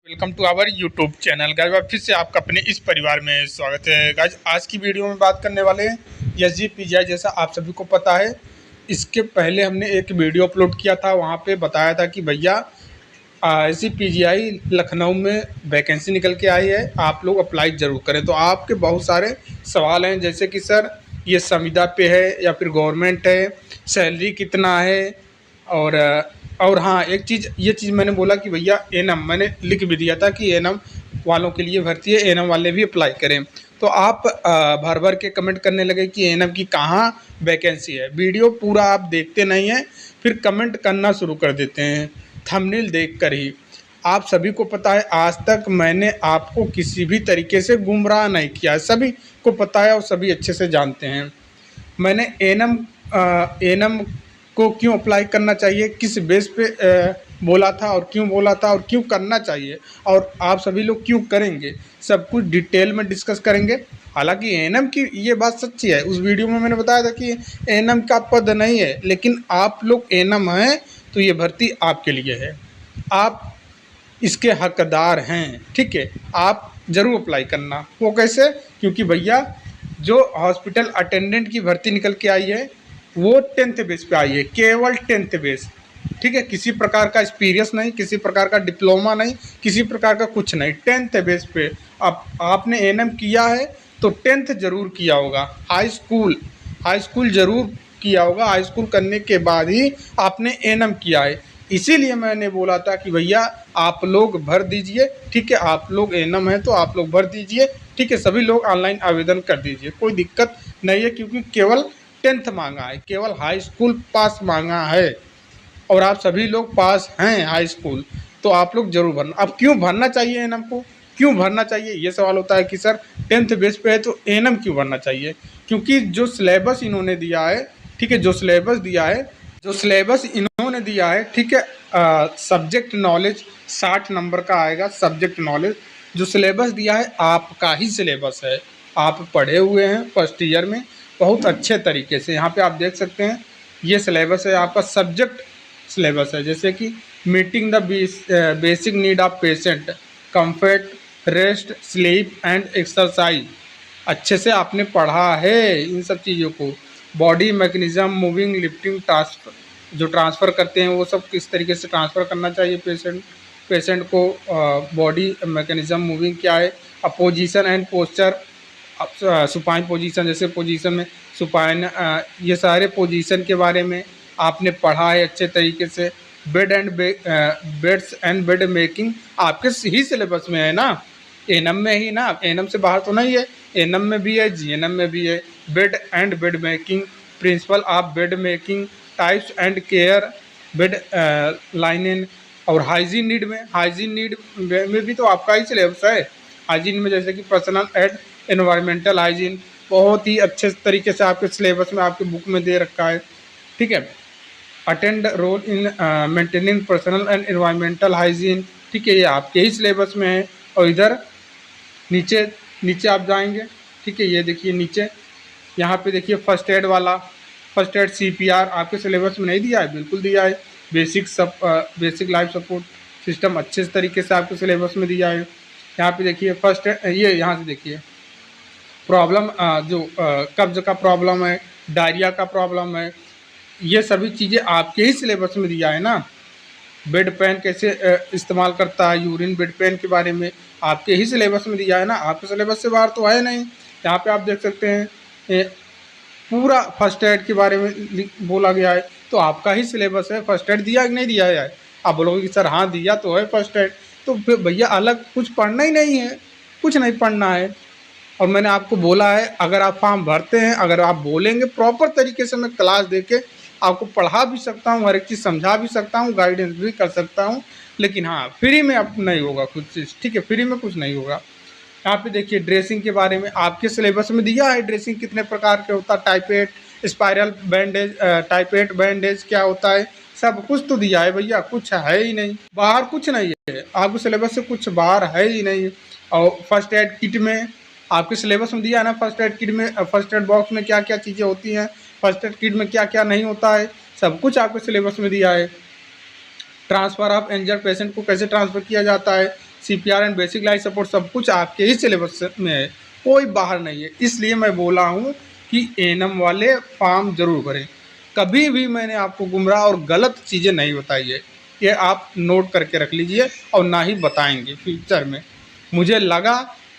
Welcome to our YouTube channel guys. फिर से आपका अपने इस परिवार में स्वागत है गाइज। आज की वीडियो में बात करने वाले हैं SGPGI। जैसा आप सभी को पता है, इसके पहले हमने एक वीडियो अपलोड किया था, वहां पे बताया था कि भैया SGPGI लखनऊ में वैकेंसी निकल के आई है, आप लोग अप्लाई ज़रूर करें। तो आपके बहुत सारे सवाल हैं, जैसे कि सर ये संविदा पे है या फिर गवर्नमेंट है, सैलरी कितना है, और हाँ, एक चीज़ ये चीज़ मैंने बोला कि भैया एनम मैंने लिख भी दिया था कि एनम वालों के लिए भर्ती है, एनम वाले भी अप्लाई करें। तो आप भर भर के कमेंट करने लगे कि एनम की कहाँ वैकेंसी है। वीडियो पूरा आप देखते नहीं हैं, फिर कमेंट करना शुरू कर देते हैं थंबनेल देख कर ही। आप सभी को पता है, आज तक मैंने आपको किसी भी तरीके से गुमराह नहीं किया, सभी को पता है और सभी अच्छे से जानते हैं। मैंने एनम को क्यों अप्लाई करना चाहिए, किस बेस पे बोला था और क्यों बोला था और क्यों करना चाहिए, और आप सभी लोग क्यों करेंगे, सब कुछ डिटेल में डिस्कस करेंगे। हालांकि एनम की ये बात सच्ची है, उस वीडियो में मैंने बताया था कि एनम का पद नहीं है, लेकिन आप लोग एनम हैं तो ये भर्ती आपके लिए है, आप इसके हकदार हैं। ठीक है, आप ज़रूर अप्लाई करना। वो कैसे? क्योंकि भैया जो हॉस्पिटल अटेंडेंट की भर्ती निकल के आई है वो 10th बेस पे आई है, केवल 10th बेस। ठीक है, किसी प्रकार का एक्सपीरियंस नहीं, किसी प्रकार का डिप्लोमा नहीं, किसी प्रकार का कुछ नहीं, 10th बेस पे। अब आपने एनएम किया है तो 10th जरूर किया होगा, हाई स्कूल जरूर किया होगा, हाई स्कूल करने के बाद ही आपने एनएम किया है। इसीलिए मैंने बोला था कि भैया आप लोग भर दीजिए। ठीक है, आप लोग एनएम है तो आप लोग भर दीजिए। ठीक है, सभी लोग ऑनलाइन आवेदन कर दीजिए, कोई दिक्कत नहीं है, क्योंकि केवल 10th मांगा है, केवल हाई स्कूल पास मांगा है, और आप सभी लोग पास हैं हाई स्कूल, तो आप लोग जरूर भरना। अब क्यों भरना चाहिए एनएम को, क्यों भरना चाहिए ये सवाल होता है कि सर 10th बेस पे है तो एनएम क्यों भरना चाहिए। क्योंकि जो सिलेबस इन्होंने दिया है, ठीक है, जो सिलेबस इन्होंने दिया है, ठीक है, सब्जेक्ट नॉलेज 60 नंबर का आएगा। सब्जेक्ट नॉलेज जो सिलेबस दिया है आपका ही सिलेबस है, आप पढ़े हुए हैं फर्स्ट ईयर में बहुत अच्छे तरीके से। यहाँ पे आप देख सकते हैं ये सिलेबस है आपका, सब्जेक्ट सिलेबस है, जैसे कि meeting the basic need of patient, comfort, rest, sleep and exercise. अच्छे से आपने पढ़ा है इन सब चीज़ों को। बॉडी मैकेनिज्म, मूविंग, लिफ्टिंग, जो ट्रांसफ़र करते हैं वो सब किस तरीके से ट्रांसफ़र करना चाहिए पेशेंट को। बॉडी मैकेनिज्म, मूविंग क्या है, opposition and posture, supine position, जैसे पोजीशन में सुपाइन, ये सारे पोजीशन के बारे में आपने पढ़ा है अच्छे तरीके से। बेड्स एंड बेड मेकिंग आपके ही सिलेबस में है ना, एनएम में ही ना, एनएम से बाहर तो नहीं है, एनएम में भी है, जीएनएम में भी है। Bed and bed making, principle of bed making, types and care, bed lining, और हाइजीन नीड में भी तो आपका ही सिलेबस है। हाइजीन में जैसे कि पर्सनल एंड एनवायरमेंटल हाइजीन, बहुत ही अच्छे तरीके से आपके सिलेबस में, आपके बुक में दे रखा है। ठीक है, attend role in maintaining personal and environmental hygiene, ठीक है, ये आपके ही सिलेबस में है। और इधर नीचे आप जाएंगे, ठीक है, ये देखिए नीचे, यहाँ पे देखिए फर्स्ट एड वाला, फर्स्ट एड CPR आपके सिलेबस में नहीं दिया है, बिल्कुल दिया है। बेसिक लाइफ सपोर्ट सिस्टम अच्छे तरीके से आपके सिलेबस में दिया है। यहाँ पे देखिए फर्स्ट एड, ये यहाँ से देखिए प्रॉब्लम, जो कब्ज का प्रॉब्लम है, डायरिया का प्रॉब्लम है, ये सभी चीज़ें आपके ही सिलेबस में दिया है ना। बेड पेन कैसे इस्तेमाल करता है, यूरिन बेड पेन के बारे में आपके ही सिलेबस में दिया है ना, आपके सिलेबस से बाहर तो है नहीं। यहाँ पे आप देख सकते हैं पूरा फर्स्ट एड के बारे में बोला गया है, तो आपका ही सिलेबस है। फर्स्ट एड दिया कि नहीं दिया है? आप बोलोगे कि सर हाँ दिया तो है फर्स्ट एड, तो फिर भैया अलग कुछ पढ़ना ही नहीं है, कुछ नहीं पढ़ना है। और मैंने आपको बोला है, अगर आप फॉर्म भरते हैं, अगर आप बोलेंगे प्रॉपर तरीके से, मैं क्लास देके आपको पढ़ा भी सकता हूँ, हर एक चीज़ समझा भी सकता हूँ, गाइडेंस भी कर सकता हूँ, लेकिन हाँ फ्री में अब नहीं होगा कुछ चीज़। ठीक है, फ्री में कुछ नहीं होगा। यहाँ पे देखिए ड्रेसिंग के बारे में आपके सिलेबस में दिया है, ड्रेसिंग कितने प्रकार के होता है, टाइपेट, स्पाइरल बैंडेज, टाइपेट बैंडेज क्या होता है, सब कुछ तो दिया है भैया, कुछ है ही नहीं बाहर, कुछ नहीं है आपके सिलेबस से, कुछ बाहर है ही नहीं। और फर्स्ट एड किट में आपके सिलेबस में दिया है ना, फर्स्ट एड किट में, फर्स्ट एड बॉक्स में क्या क्या चीज़ें होती हैं, फर्स्ट एड किट में क्या क्या नहीं होता है, सब कुछ आपके सिलेबस में दिया है। ट्रांसफ़र ऑफ इंजर्ड पेशेंट को कैसे ट्रांसफ़र किया जाता है, CPR and basic life support सब कुछ आपके ही सिलेबस में है, कोई बाहर नहीं है। इसलिए मैं बोला हूँ कि एएनएम वाले फॉर्म ज़रूर भरें। कभी भी मैंने आपको गुमराह और गलत चीज़ें नहीं बताई है, ये आप नोट करके रख लीजिए और ना ही बताएंगे फ्यूचर में। मुझे लगा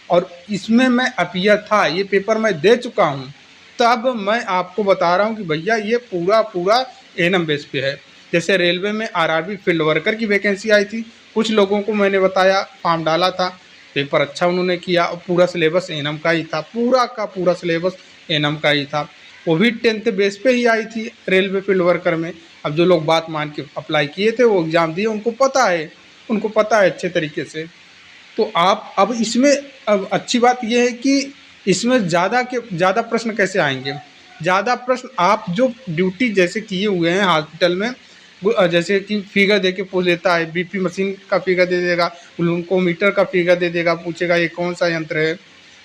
और इसमें मैं अपीयर था, ये पेपर मैं दे चुका हूँ, तब मैं आपको बता रहा हूँ कि भैया ये पूरा एएनएम बेस पे है। जैसे रेलवे में आरआरबी फील्ड वर्कर की वैकेंसी आई थी, कुछ लोगों को मैंने बताया, फॉर्म डाला था, पेपर अच्छा उन्होंने किया और पूरा सिलेबस एएनएम का ही था, पूरा का पूरा सिलेबस एएनएम का ही था। वो भी 10th बेस पे ही आई थी रेलवे फील्ड वर्कर में। अब जो लोग बात मान के अप्लाई किए थे वो एग्ज़ाम दिए, उनको पता है अच्छे तरीके से। तो आप अब इसमें अब अच्छी बात यह है कि इसमें ज़्यादा प्रश्न कैसे आएंगे। ज़्यादा प्रश्न आप जो ड्यूटी जैसे किए हुए हैं हॉस्पिटल में, जैसे कि फिगर दे के पूछ लेता है, बीपी मशीन का फिगर दे देगा, ग्लूकोमीटर का फिगर दे देगा, पूछेगा ये कौन सा यंत्र है,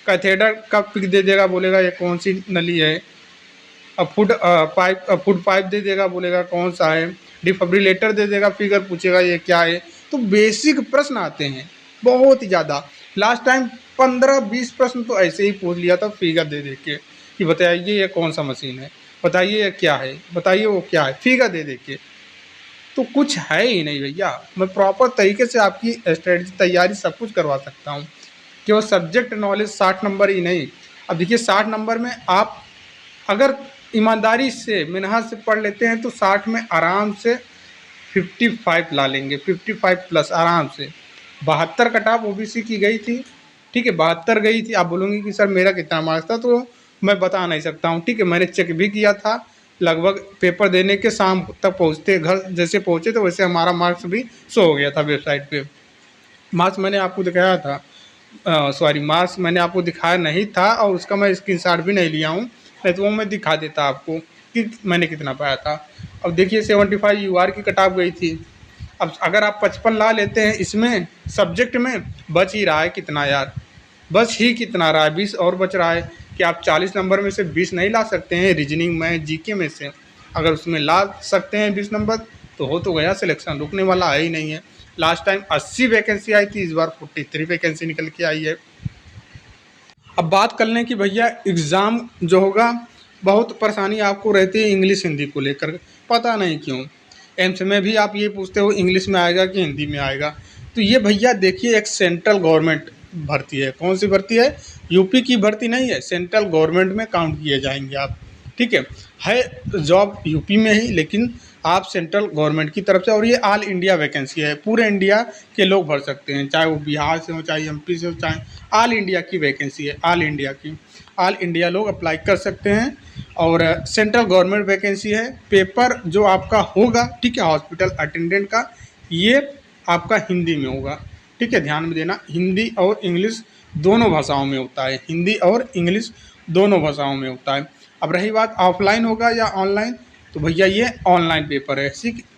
कैथेटर का फिगर दे देगा, बोलेगा ये कौन सी नली है, फूड पाइप दे देगा, बोलेगा कौन सा है, डिफिब्रिलेटर दे देगा, फिगर पूछेगा ये क्या है। तो बेसिक प्रश्न आते हैं बहुत ही ज़्यादा। लास्ट टाइम 15-20 प्रश्न तो ऐसे ही पूछ लिया था फिगर दे दे के कि बताइए ये कौन सा मशीन है, बताइए ये क्या है, बताइए वो क्या है, फिगर दे दे के। तो कुछ है ही नहीं भैया। मैं प्रॉपर तरीके से आपकी स्ट्रेटजी तैयारी सब कुछ करवा सकता हूँ, केवल सब्जेक्ट नॉलेज 60 नंबर ही नहीं। अब देखिए 60 नंबर में आप अगर ईमानदारी से मेहनत से पढ़ लेते हैं तो 60 में आराम से 55 ला लेंगे, 55 प्लस आराम से। 72 कट-ऑफ ओबीसी की गई थी, ठीक है, 72 गई थी। आप बोलोगे कि सर मेरा कितना मार्क्स था, तो मैं बता नहीं सकता हूँ, ठीक है। मैंने चेक भी किया था, लगभग पेपर देने के शाम तक पहुँचते, घर जैसे पहुँचे तो वैसे हमारा मार्क्स भी शो हो गया था वेबसाइट पे। मार्क्स मैंने आपको दिखाया था, मार्क्स मैंने आपको दिखाया नहीं था और उसका मैं स्क्रीनशॉट भी नहीं लिया हूँ, नहीं तो वो मैं दिखा देता आपको कि मैंने कितना पाया था। अब देखिए 75 यूआर की कट-ऑफ गई थी। अब अगर आप 55 ला लेते हैं इसमें सब्जेक्ट में, बच ही रहा है कितना यार, बच ही कितना रहा है, 20 और बच रहा है कि आप 40 नंबर में से 20 नहीं ला सकते हैं रीजनिंग में, जीके में से। अगर उसमें ला सकते हैं 20 नंबर तो हो तो गया सिलेक्शन, रुकने वाला है ही नहीं है। लास्ट टाइम 80 वैकेंसी आई थी, इस बार 43 वैकेंसी निकल के आई है। अब बात कर लें कि भैया एग्ज़ाम जो होगा, बहुत परेशानी आपको रहती है इंग्लिश हिंदी को लेकर, पता नहीं क्यों। एम्स में भी आप ये पूछते हो इंग्लिश में आएगा कि हिंदी में आएगा। तो ये भैया देखिए एक सेंट्रल गवर्नमेंट भर्ती है। कौन सी भर्ती है? यूपी की भर्ती नहीं है, सेंट्रल गवर्नमेंट में काउंट किए जाएंगे आप, ठीक है जॉब यूपी में ही, लेकिन आप सेंट्रल गवर्नमेंट की तरफ से, और ये ऑल इंडिया वैकेंसी है, पूरे इंडिया के लोग भर सकते हैं, चाहे वो बिहार से हो, चाहे एमपी से हो, चाहे ऑल इंडिया की वैकेंसी है, ऑल इंडिया की, ऑल इंडिया लोग अप्लाई कर सकते हैं। और सेंट्रल गवर्नमेंट वैकेंसी है। पेपर जो आपका होगा, ठीक है, हॉस्पिटल अटेंडेंट का, ये आपका हिंदी में होगा, ठीक है, ध्यान में देना, हिंदी और इंग्लिश दोनों भाषाओं में होता है, हिंदी और इंग्लिश दोनों भाषाओं में होता है। अब रही बात ऑफलाइन होगा या ऑनलाइन, तो भैया ये ऑनलाइन पेपर है,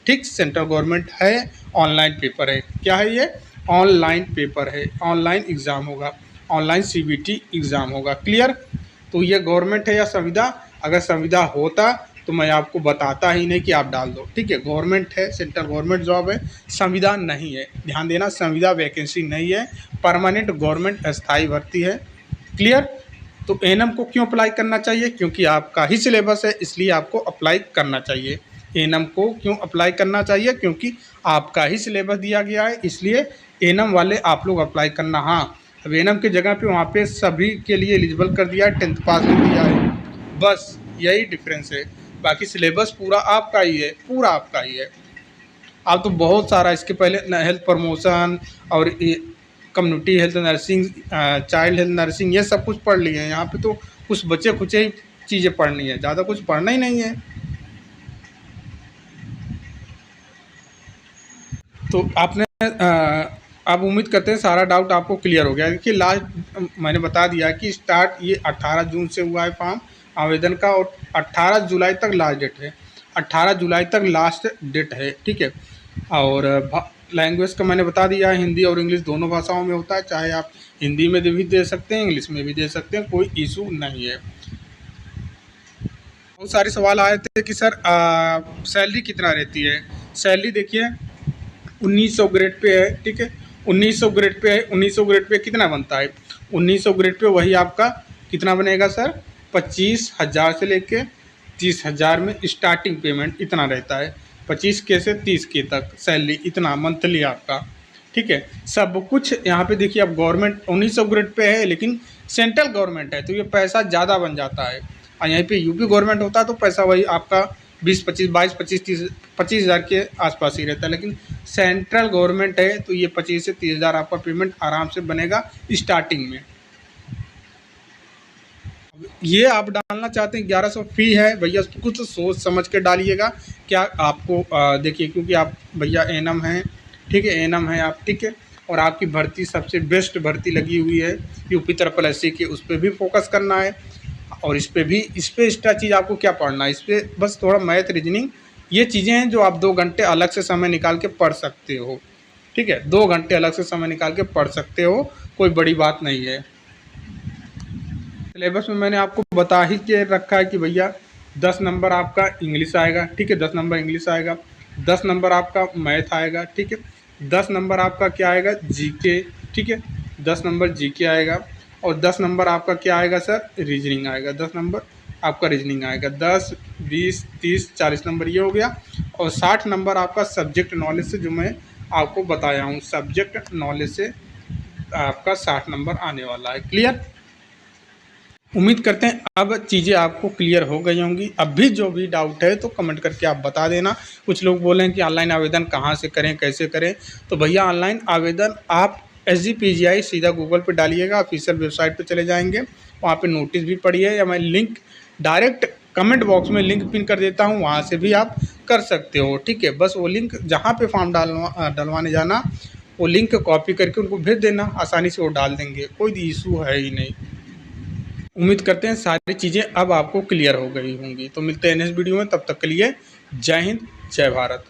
ठीक, सेंट्रल गवर्नमेंट है, ऑनलाइन पेपर है। क्या है ये? ऑनलाइन पेपर है, ऑनलाइन एग्ज़ाम होगा, ऑनलाइन सीबीटी एग्ज़ाम होगा। क्लियर? तो ये गवर्नमेंट है या संविदा? अगर संविदा होता तो मैं आपको बताता ही नहीं कि आप डाल दो, ठीक है, गवर्नमेंट है, सेंट्रल गवर्नमेंट जॉब है, संविदा नहीं है, ध्यान देना, संविदा वैकेंसी नहीं है, परमानेंट गवर्नमेंट अस्थायी भर्ती है। क्लियर? तो एएनएम को क्यों अप्लाई करना चाहिए? क्योंकि आपका ही सिलेबस है, इसलिए आपको अप्लाई करना चाहिए। एएनएम को क्यों अप्लाई करना चाहिए? क्योंकि आपका ही सिलेबस दिया गया है, इसलिए एएनएम वाले आप लोग अप्लाई करना। हाँ, अब एएनएम की जगह पे वहाँ पे सभी के लिए एलिजिबल कर दिया है, 10th पास कर दिया है, बस यही डिफरेंस है। बाकी सिलेबस पूरा आपका ही है, पूरा आपका ही है। आप तो बहुत सारा इसके पहले हेल्थ प्रमोशन और community health nursing, child health nursing, ये सब कुछ पढ़ लिए हैं। यहाँ पे तो कुछ बचे खुचे ही चीज़ें पढ़नी है, ज़्यादा कुछ पढ़ना ही नहीं है। तो आपने आप उम्मीद करते हैं सारा डाउट आपको क्लियर हो गया। देखिए लास्ट मैंने बता दिया कि स्टार्ट ये 18 जून से हुआ है फॉर्म आवेदन का, और 18 जुलाई तक लास्ट डेट है, 18 जुलाई तक लास्ट डेट है, ठीक है। और लैंग्वेज का मैंने बता दिया, हिंदी और इंग्लिश दोनों भाषाओं में होता है, चाहे आप हिंदी में भी दे सकते हैं, इंग्लिश में भी दे सकते हैं, कोई इशू नहीं है। बहुत सारे सवाल आए थे कि सर सैलरी कितना रहती है। सैलरी देखिए 1900 ग्रेड पे है, ठीक है, 1900 ग्रेड पे है, 1900 ग्रेड पे कितना बनता है, 1900 ग्रेड पे वही आपका कितना बनेगा सर, 25,000 से लेके 30,000 में स्टार्टिंग पेमेंट इतना रहता है, 25 के से 30 के तक सैलरी इतना मंथली आपका। ठीक है, सब कुछ यहाँ पे देखिए। अब गवर्नमेंट 1900 ग्रेड पे है लेकिन सेंट्रल गवर्नमेंट है तो ये पैसा ज़्यादा बन जाता है, और यहीं पे यूपी गवर्नमेंट होता है तो पैसा वही आपका 20-25 22-25 30 25,000 के आसपास ही रहता है, लेकिन सेंट्रल गवर्नमेंट है तो ये 25 से 30,000 आपका पेमेंट आराम से बनेगा स्टार्टिंग में। ये आप डालना चाहते हैं 1100 फी है भैया, कुछ सोच समझ के डालिएगा। क्या आपको देखिए, क्योंकि आप भैया एनम हैं, ठीक है, एनम है आप, ठीक है, और आपकी भर्ती सबसे बेस्ट भर्ती लगी हुई है यूपी SSC की, उस पर भी फोकस करना है। और इस पे एक्स्ट्रा चीज़ आपको क्या पढ़ना है, इस पर बस थोड़ा मैथ रीजनिंग, ये चीज़ें हैं जो आप 2 घंटे अलग से समय निकाल के पढ़ सकते हो। ठीक है, 2 घंटे अलग से समय निकाल के पढ़ सकते हो, कोई बड़ी बात नहीं है। सिलेबस में मैंने आपको बता ही के रखा है कि भैया 10 नंबर आपका इंग्लिश आएगा, ठीक है, 10 नंबर इंग्लिश आएगा, 10 नंबर आपका मैथ आएगा, ठीक है, 10 नंबर आपका क्या आएगा, जीके, ठीक है, 10 नंबर जीके आएगा, और 10 नंबर आपका क्या आएगा सर, रीजनिंग आएगा, 10 नंबर आपका रीजनिंग आएगा, 10 20 30 40 नंबर ये हो गया, और 60 नंबर आपका सब्जेक्ट नॉलेज से, जो मैं आपको बताया हूँ, सब्जेक्ट नॉलेज से आपका 60 नंबर आने वाला है। क्लियर? उम्मीद करते हैं अब चीज़ें आपको क्लियर हो गई होंगी। अब भी जो भी डाउट है तो कमेंट करके आप बता देना। कुछ लोग बोले हैं कि ऑनलाइन आवेदन कहाँ से करें, कैसे करें, तो भैया ऑनलाइन आवेदन आप SGPGI सीधा गूगल पे डालिएगा, ऑफिशियल वेबसाइट पे चले जाएंगे, वहाँ पे नोटिस भी पढ़िए, या मैं लिंक डायरेक्ट कमेंट बॉक्स में लिंक पिन कर देता हूँ, वहाँ से भी आप कर सकते हो। ठीक है, बस वो लिंक जहाँ पे फॉर्म डलवाने जाना, वो लिंक कॉपी करके उनको भेज देना, आसानी से वो डाल देंगे, कोई इशू है ही नहीं। उम्मीद करते हैं सारी चीज़ें अब आपको क्लियर हो गई होंगी। तो मिलते हैं नेक्स्ट वीडियो में, तब तक के लिए जय हिंद, जय भारत।